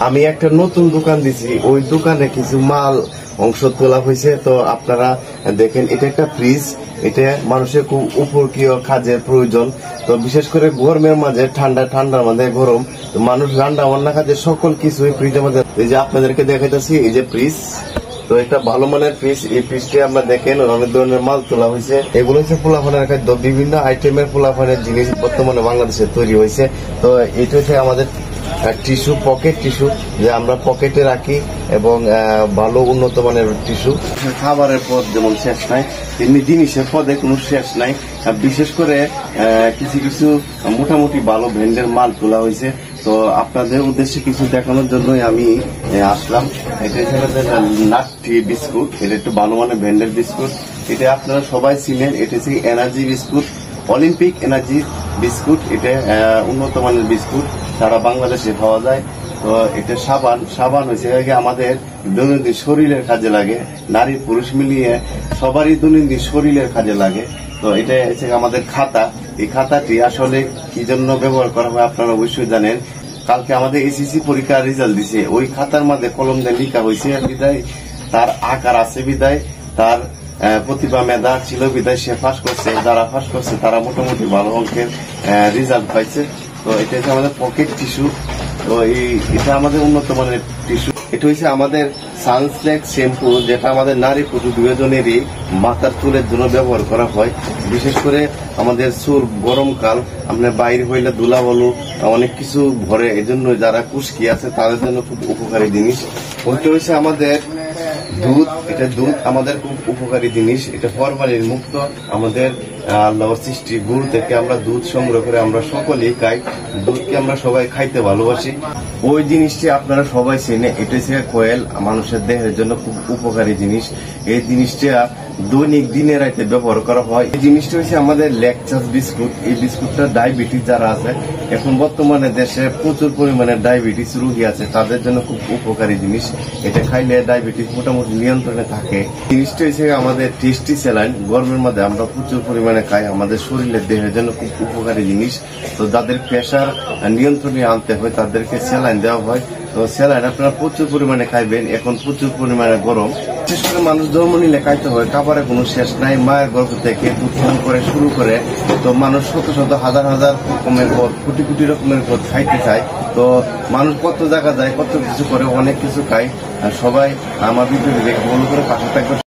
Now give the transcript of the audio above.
আমি একটা নতুন দোকান দিছি, ওই দোকানে কিছু মাল অংশ তোলা হয়েছে। তো আপনারা দেখেন, এটা একটা ফ্রিজ, এটা মানুষের খুব উপকীয় কাজের প্রয়োজন। তো বিশেষ করে গরমের মাঝে ঠান্ডার মাঝে গরম, তো মানুষ রান্না বান্না কাজে সকল কিছু ফ্রিজের মধ্যে। এই যে আপনাদেরকে দেখাইতেছি, এই যে ফ্রিজ, তো একটা ভালো মানের ফ্রিজ। এই ফ্রিজটি আমরা দেখেন অনেক ধরনের মাল তোলা হয়েছে। এগুলো হচ্ছে পোলাপানের খাদ্য, বিভিন্ন আইটেমের পোলাপানের জিনিস বর্তমানে বাংলাদেশে তৈরি হয়েছে। তো এটা হচ্ছে আমাদের টিস্যু, পকেট টিস্যু, যে আমরা পকেটে রাখি, এবং ভালো উন্নত মানের টিস্যু। খাবারের পদ যেমন শেষ নাই, তেমনি জিনিসের পদে কোনো শেষ নাই। বিশেষ করে কিছু কিছু মোটামুটি ভালো ব্র্যান্ডের মাল তোলা হয়েছে। তো আপনাদের উদ্দেশ্যে কিছু দেখানোর জন্যই আমি আসলাম। এটা হচ্ছে নাটটি বিস্কুট, এটা একটু ভালো মানের ব্র্যান্ডের বিস্কুট। এটা আপনারা সবাই চিনেন, এটা হচ্ছে energy biscuit, Olympic energy biscuit. এটা উন্নত মানের বিস্কুট, সারা বাংলাদেশে পাওয়া যায়। তো এটা সাবান হয়েছে আমাদের দৈনন্দিন শরীরের কাজে লাগে, নারী পুরুষ মিলিয়ে সবারই দৈনন্দিন শরীরের কাজে লাগে। তো এটা হচ্ছে আমাদের খাতা। এই খাতাটি আসলে কি জন্য ব্যবহার করা হয় আপনারা অবশ্যই জানেন। কালকে আমাদের এসএসসি পরীক্ষার রেজাল্ট দিছে, ওই খাতার মধ্যে কলম দিয়ে লেখা হয়েছে বিদায়, তার আকার আছে বিদায়, তার প্রতিভা মেধা ছিল বিদায় সে ফাঁস করছে। যারা ফাঁস করছে তারা মোটামুটি ভালো অঙ্কের রেজাল্ট পাইছে। তো এটা হচ্ছে আমাদের পকেট টিস্যু। তো এটা আমাদের উন্নত মানের টিস্যু। এটা হচ্ছে আমাদের সানস্ট্যাক শ্যাম্পু, যেটা আমাদের নারী পুরুষ দুজনেরই মাথার চুলের জন্য ব্যবহার করা হয়। বিশেষ করে আমাদের চুল গরমকাল, আপনার বাইরে হইলে ধুলা বলো অনেক কিছু ভরে, এই জন্য যারা কুশকি আছে তাদের জন্য খুব উপকারী জিনিস। ওইটা হচ্ছে আমাদের দুধ, এটা দুধ আমাদের খুব উপকারী জিনিস। এটা ফরমালিন মুক্ত, আমাদের আল্লাহর সৃষ্টি গুড় থেকে আমরা দুধ সংগ্রহ করে আমরা সকলেই খাই। দুধকে আমরা সবাই খাইতে ভালোবাসি। ওই জিনিসটি আপনারা সবাই চেনে, এটা হচ্ছে কোয়েল, মানুষের দেহের জন্য খুব উপকারী জিনিস। এই জিনিসটা দৈনিক দিনে রাতে ব্যবহার করা হয়। এই জিনিসটা হচ্ছে আমাদের ল্যাকচাস বিস্কুট। এই বিস্কুটটা ডায়াবেটিস যারা আছে, এখন বর্তমানে দেশে প্রচুর পরিমাণে ডায়াবেটিস রোগী আছে, তাদের জন্য খুব উপকারী জিনিস। এটা খাইলে ডায়াবেটিস মোটামুটি নিয়ন্ত্রণে থাকে। জিনিসটা হচ্ছে আমাদের টেস্টি স্যালাইন, গরমের মধ্যে আমরা প্রচুর পরিমাণে খাই, আমাদের শরীরের দেহের জন্য খুব উপকারী জিনিস। তো যাদের প্রেশার নিয়ন্ত্রণে আনতে হয় তাদেরকে স্যালাইন দেওয়া হয়। তো স্যালাইন আপনারা প্রচুর পরিমাণে খাইবেন, এখন প্রচুর পরিমাণে গরম। বিশেষ করে মানুষ জন্ম নিলে খাইতে হয়, খাবারের কোনো শেষ নাই। মায়ের গর্ভ থেকে দুধ পান করে শুরু করে, তো মানুষ শত শত হাজার হাজার রকমের পদ, কোটি কোটি রকমের পদ খাইতে চায়। তো মানুষ কত জায়গা যায়, কত কিছু করে, অনেক কিছু খায়। আর সবাই আমার ভিডিও দেখে ভালো করে পাশে থাকবে।